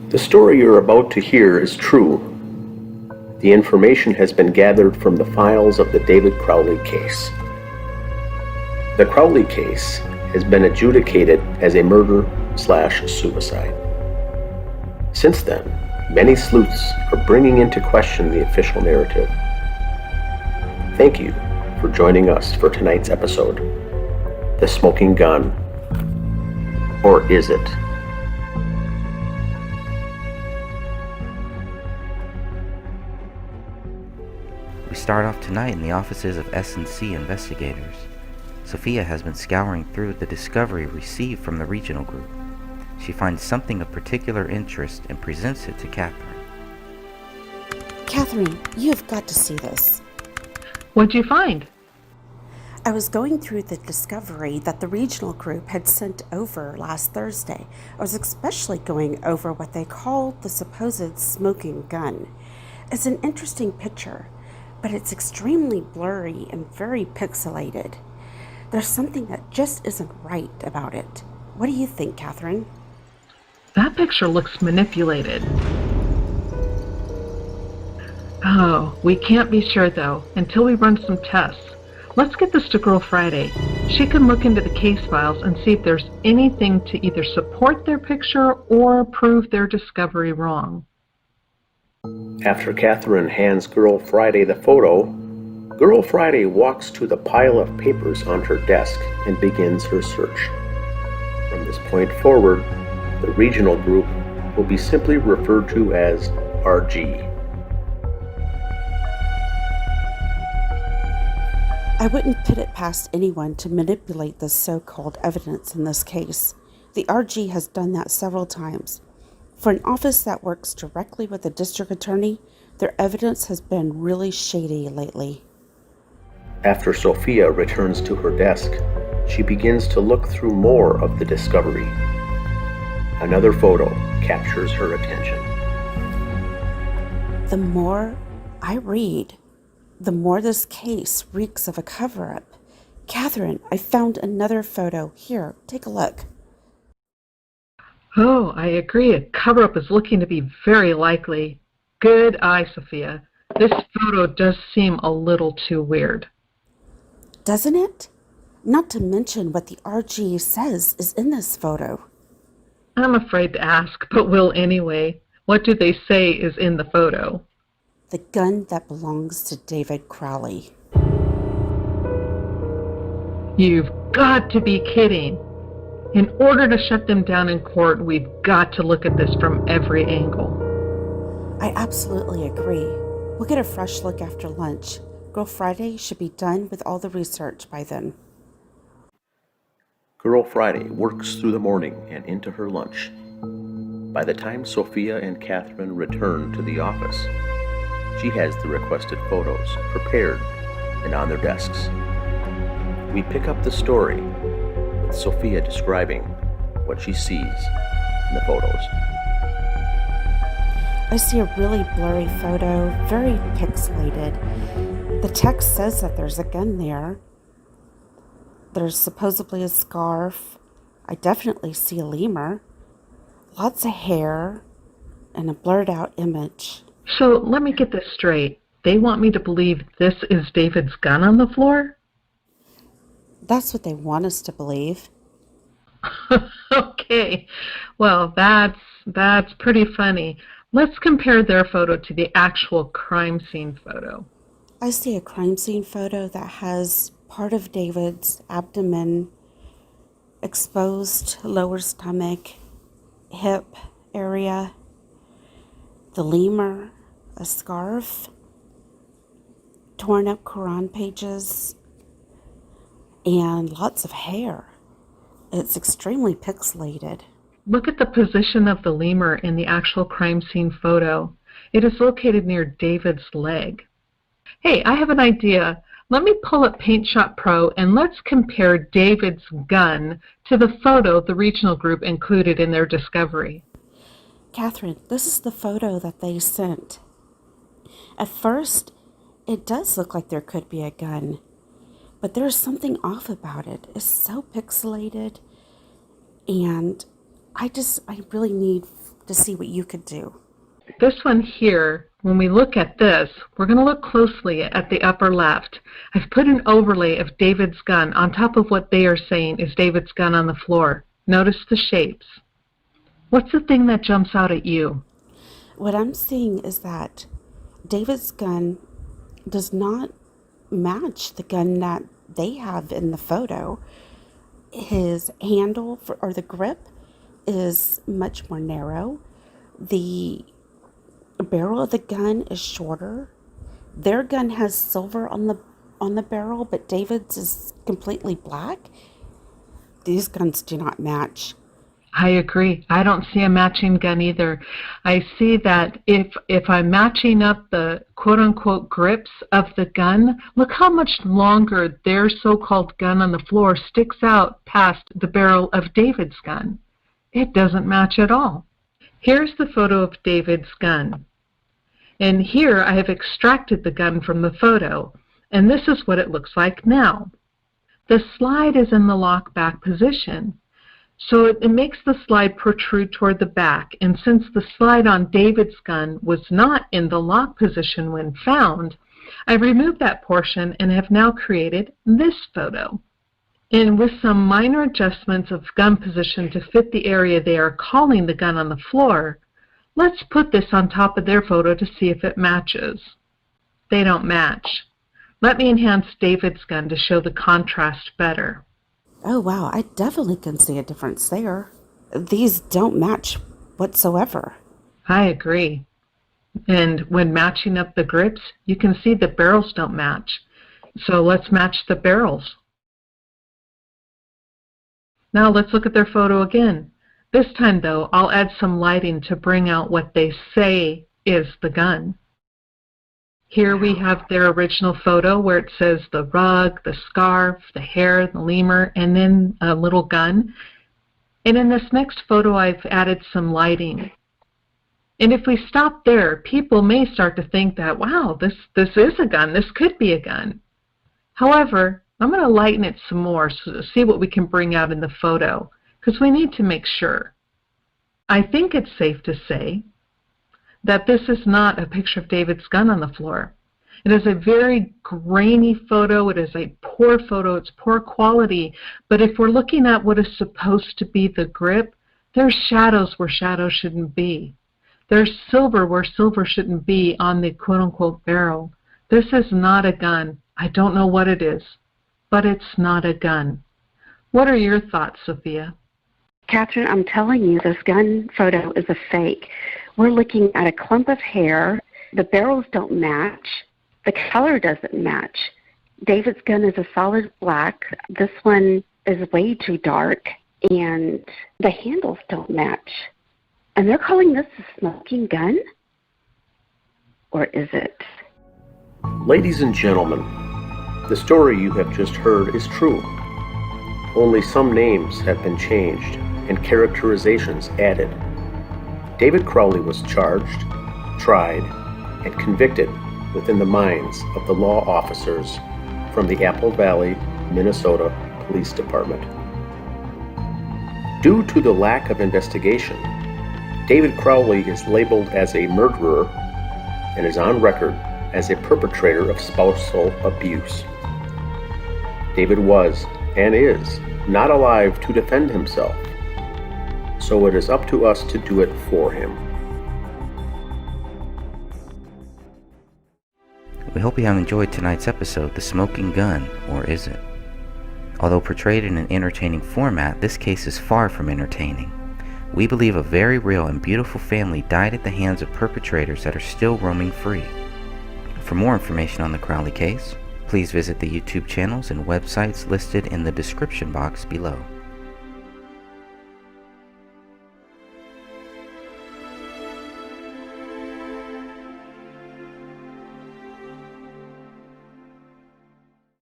The story you're about to hear is true. The information has been gathered from the files of the David Crowley case. The Crowley case has been adjudicated as a murder/suicide. Since then, many sleuths are bringing into question the official narrative. Thank you for joining us for tonight's episode, The Smoking Gun. Or is it? We start off tonight in the offices of S&C Investigators. Sophia has been scouring through the discovery received from the regional group. She finds something of particular interest and presents it to Catherine. Catherine, you have got to see this. What'd you find? I was going through the discovery that the regional group had sent over last Thursday. I was especially going over what they call the supposed smoking gun. It's an interesting picture, but it's extremely blurry and very pixelated. There's something that just isn't right about it. What do you think, Catherine? That picture looks manipulated. Oh, we can't be sure though until we run some tests. Let's get this to Girl Friday. She can look into the case files and see if there's anything to either support their picture or prove their discovery wrong. After Catherine hands Girl Friday the photo, Girl Friday walks to the pile of papers on her desk and begins her search. From this point forward, the regional group will be simply referred to as RG. I wouldn't put it past anyone to manipulate this so-called evidence in this case. The RG has done that several times. For an office that works directly with the district attorney, their evidence has been really shady lately. After Sophia returns to her desk, she begins to look through more of the discovery. Another photo captures her attention. The more I read, the more this case reeks of a cover-up. Catherine, I found another photo. Here, take a look. Oh, I agree. A cover-up is looking to be very likely. Good eye, Sophia. This photo does seem a little too weird. Doesn't it? Not to mention what the RG says is in this photo. I'm afraid to ask, but will anyway. What do they say is in the photo? The gun that belongs to David Crowley. You've got to be kidding. In order to shut them down in court, we've got to look at this from every angle. I absolutely agree. We'll get a fresh look after lunch. Girl Friday should be done with all the research by then. Girl Friday works through the morning and into her lunch. By the time Sophia and Catherine return to the office, she has the requested photos prepared and on their desks. We pick up the story with Sophia describing what she sees in the photos. I see a really blurry photo, very pixelated. The text says that there's a gun there. There's supposedly a scarf. I definitely see a lemur. Lots of hair and a blurred out image. So let me get this straight. They want me to believe this is David's gun on the floor? That's what they want us to believe. Okay. Well, that's pretty funny. Let's compare their photo to the actual crime scene photo. I see a crime scene photo that has part of David's abdomen, exposed lower stomach, hip area, the lemur, a scarf, torn up Quran pages, and lots of hair. It's extremely pixelated. Look at the position of the lemur in the actual crime scene photo. It is located near David's leg. Hey, I have an idea. Let me pull up Paint Shop Pro and let's compare David's gun to the photo the regional group included in their discovery. Catherine, this is the photo that they sent. At first, it does look like there could be a gun, but there's something off about it. It's so pixelated, and I really need to see what you could do. This one here, when we look at this, we're going to look closely at the upper left. I've put an overlay of David's gun on top of what they are saying is David's gun on the floor. Notice the shapes. What's the thing that jumps out at you? What I'm seeing is that David's gun does not match the gun that they have in the photo. His handle or the grip is much more narrow. The barrel of the gun is shorter. Their gun has silver on the barrel, but David's is completely black. These guns do not match. I agree. I don't see a matching gun either. I see that if I'm matching up the quote-unquote grips of the gun, look how much longer their so-called gun on the floor sticks out past the barrel of David's gun. It doesn't match at all. Here's the photo of David's gun. And here I have extracted the gun from the photo. And this is what it looks like now. The slide is in the lock back position. So it makes the slide protrude toward the back, and since the slide on David's gun was not in the lock position when found, I've removed that portion and have now created this photo. And with some minor adjustments of gun position to fit the area they are calling the gun on the floor, let's put this on top of their photo to see if it matches. They don't match. Let me enhance David's gun to show the contrast better. Oh, wow, I definitely can see a difference there. These don't match whatsoever. I agree. And when matching up the grips, you can see the barrels don't match. So let's match the barrels. Now let's look at their photo again. This time, though, I'll add some lighting to bring out what they say is the gun. Here we have their original photo where it says the rug, the scarf, the hair, the lemur, and then a little gun. And in this next photo, I've added some lighting. And if we stop there, people may start to think that, wow, this is a gun. This could be a gun. However, I'm going to lighten it some more to see what we can bring out in the photo, because we need to make sure. I think it's safe to say that this is not a picture of David's gun on the floor. It is a very grainy photo. It is a poor photo. It's poor quality. But if we're looking at what is supposed to be the grip, there's shadows where shadows shouldn't be. There's silver where silver shouldn't be on the quote-unquote barrel. This is not a gun. I don't know what it is, but it's not a gun. What are your thoughts, Sophia? Catherine, I'm telling you, this gun photo is a fake. We're looking at a clump of hair. The barrels don't match. The color doesn't match. David's gun is a solid black. This one is way too dark, and the handles don't match. And they're calling this a smoking gun? Or is it? Ladies and gentlemen, the story you have just heard is true. Only some names have been changed and characterizations added. David Crowley was charged, tried, and convicted within the minds of the law officers from the Apple Valley, Minnesota Police Department. Due to the lack of investigation, David Crowley is labeled as a murderer and is on record as a perpetrator of spousal abuse. David was, and is, not alive to defend himself, so it is up to us to do it for him. We hope you have enjoyed tonight's episode, The Smoking Gun, or Is It? Although portrayed in an entertaining format, this case is far from entertaining. We believe a very real and beautiful family died at the hands of perpetrators that are still roaming free. For more information on the Crowley case, please visit the YouTube channels and websites listed in the description box below.